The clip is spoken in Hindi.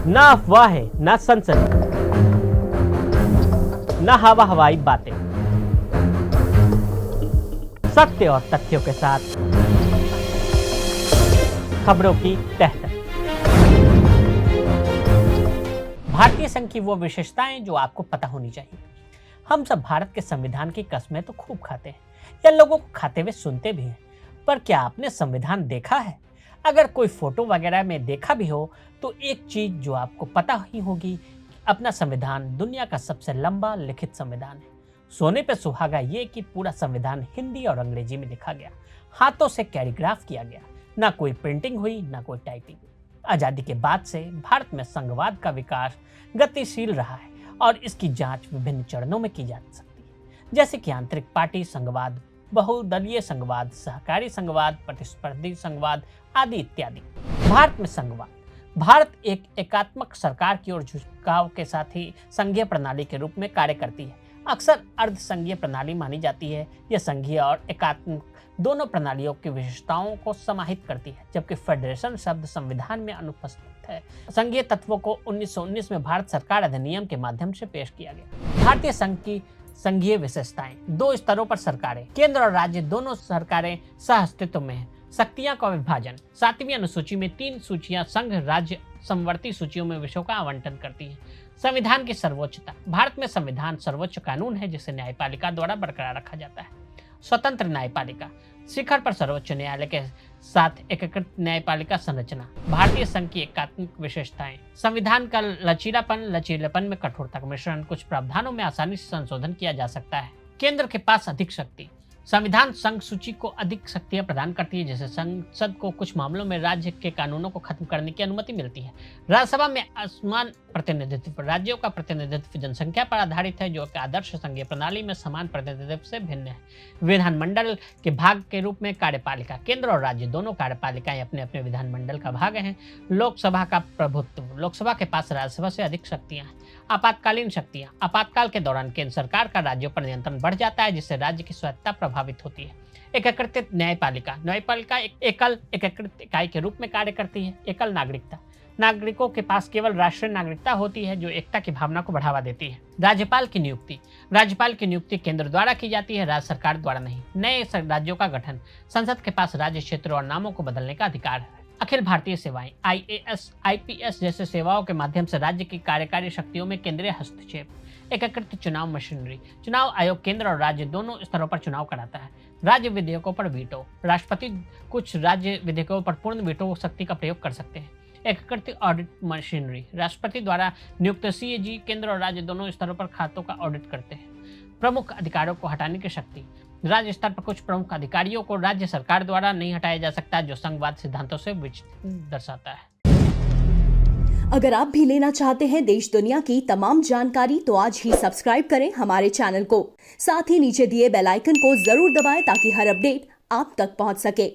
ना अफवाहें, ना सनसनी, ना हवा हवाई बातें, सत्य और तथ्यों के साथ खबरों की तह तक। भारतीय संघ की वो विशेषताएं जो आपको पता होनी चाहिए। हम सब भारत के संविधान की कस्में तो खूब खाते हैं या लोगों को खाते हुए सुनते भी हैं, पर क्या आपने संविधान देखा है? अगर कोई फोटो वगैरह में देखा भी हो तो एक चीज जो आपको पता ही होगी कि अपना संविधान दुनिया का सबसे लंबा लिखित संविधान है। सोने पे सुहागा ये कि पूरा संविधान हिंदी और अंग्रेजी में लिखा गया, हाथों से कैलीग्राफ किया गया, ना कोई प्रिंटिंग हुई ना कोई टाइपिंग। आजादी के बाद से भारत में संघवाद का विकास गतिशील रहा है और इसकी जांच विभिन्न चरणों में की जा सकती है, जैसे कि आंतरिक पार्टी संघवाद, बहुदलीय संघवाद, सहकारी संघवाद, प्रतिस्पर्धी संघवाद आदि इत्यादि। भारत में संघवाद। भारत एक एकात्मक सरकार की ओर झुकाव के साथ ही संघीय प्रणाली के रूप में कार्य करती है। अक्सर अर्ध संघीय प्रणाली मानी जाती है। यह संघीय और एकात्मक दोनों प्रणालियों की विशेषताओं को समाहित करती है, जबकि फेडरेशन शब्द संविधान में अनुपस्थित है। संघीय तत्वों को 1919 में भारत सरकार अधिनियम के माध्यम से पेश किया गया। भारतीय संघ की संघीय विशेषताएं। 2 स्तरों पर सरकारें, केंद्र और राज्य दोनों सरकारें सह अस्तित्व में हैं। शक्तियां का विभाजन। 7वीं अनुसूची में 3 सूचियां संघ राज्य समवर्ती सूचियों में विषयों का आवंटन करती हैं। संविधान की सर्वोच्चता। भारत में संविधान सर्वोच्च कानून है जिसे न्यायपालिका द्वारा बरकरार रखा जाता है। स्वतंत्र न्यायपालिका। शिखर पर सर्वोच्च न्यायालय के साथ एकीकृत न्यायपालिका संरचना। भारतीय संघ की एकात्मक विशेषताएं। संविधान का लचीलेपन में कठोरता का मिश्रण। कुछ प्रावधानों में आसानी से संशोधन किया जा सकता है। केंद्र के पास अधिक शक्ति। संविधान संघ सूची को अधिक शक्तियां प्रदान करती है, जैसे संसद को कुछ मामलों में राज्य के कानूनों को खत्म करने की अनुमति मिलती है। राज्यसभा में असमान प्रतिनिधित्व। राज्यों का प्रतिनिधित्व जनसंख्या पर आधारित है, जो कि आदर्श संघीय प्रणाली में समान प्रतिनिधित्व से भिन्न है। विधानमंडल के भाग के रूप में कार्यपालिका। केंद्र और राज्य दोनों कार्यपालिकाएं अपने अपने विधानमंडल का भाग हैं। लोकसभा का प्रभुत्व। लोकसभा के पास राज्यसभा से अधिक शक्तियां हैं। आपातकालीन शक्तियां। आपातकाल के दौरान केंद्र सरकार का राज्यों पर नियंत्रण बढ़ जाता है, जिससे राज्य की स्वायत्तता प्रभावित होती है। एकीकृत न्यायपालिका। न्यायपालिका एक एकल एकीकृत इकाई के रूप में कार्य करती है। एकल नागरिकता। नागरिकों के पास केवल राष्ट्रीय नागरिकता होती है, जो एकता की भावना को बढ़ावा देती है। राज्यपाल की नियुक्ति। राज्यपाल की नियुक्ति केंद्र द्वारा की जाती है, राज्य सरकार द्वारा नहीं। नए राज्यों का गठन। संसद के पास राज्य क्षेत्रों और नामों को बदलने का अधिकार है। अखिल भारतीय सेवाएं। IAS, IPS जैसे सेवाओं के माध्यम से राज्य की कार्यकारी शक्तियों में केंद्रीय हस्तक्षेप। एकीकृत चुनाव मशीनरी। चुनाव आयोग केंद्र और राज्य दोनों स्तरों पर चुनाव कराता है। राज्य विधेयकों पर वीटो। राष्ट्रपति कुछ राज्य विधेयकों पर पूर्ण वीटो शक्ति का प्रयोग कर सकते हैं। एकीकृत ऑडिट मशीनरी। राष्ट्रपति द्वारा नियुक्त CAG केंद्र और राज्य दोनों स्तरों पर खातों का ऑडिट करते हैं। प्रमुख अधिकारियों को हटाने की शक्ति। राज्य स्तर पर कुछ प्रमुख अधिकारियों को राज्य सरकार द्वारा नहीं हटाया जा सकता, जो संघवाद सिद्धांतों से दर्शाता है। अगर आप भी लेना चाहते हैं देश दुनिया की तमाम जानकारी, तो आज ही सब्सक्राइब करें हमारे चैनल को। साथ ही नीचे दिए बेल आइकन को जरूर दबाएं ताकि हर अपडेट आप तक पहुंच सके।